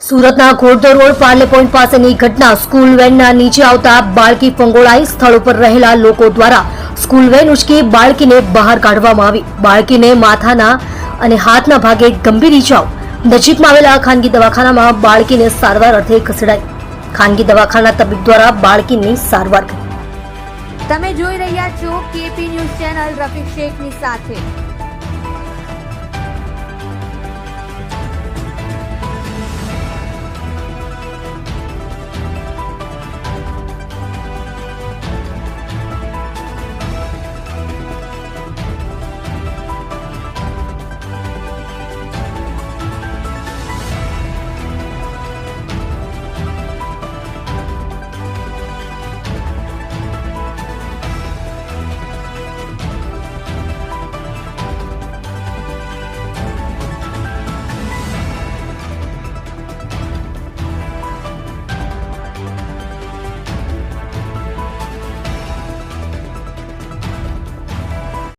સુરતના ઘોડદોર road Parle point પાસેની ઘટના સ્કૂલ વેનના નીચે આવતા બાળકી ફંગોળાઈ સ્થળ ઉપર રહેલા લોકો દ્વારા સ્કૂલ વેન ઉચકી બાળકીને બહાર કાઢવામાં આવી। બાળકીને માથાના અને હાથના ભાગે ગંભીર ઈજાઓ। નજીકમાં આવેલા ખાનગી દવાખાનામાં બાળકીને સારવાર અર્થે ખસેડાઈ। ખાનગી દવાખાના તબીબ દ્વારા બાળકીની સારવાર કરી। તમે જોઈ રહ્યા છો કેપી ન્યૂઝ ચેનલ રફીક શેખની સાથે।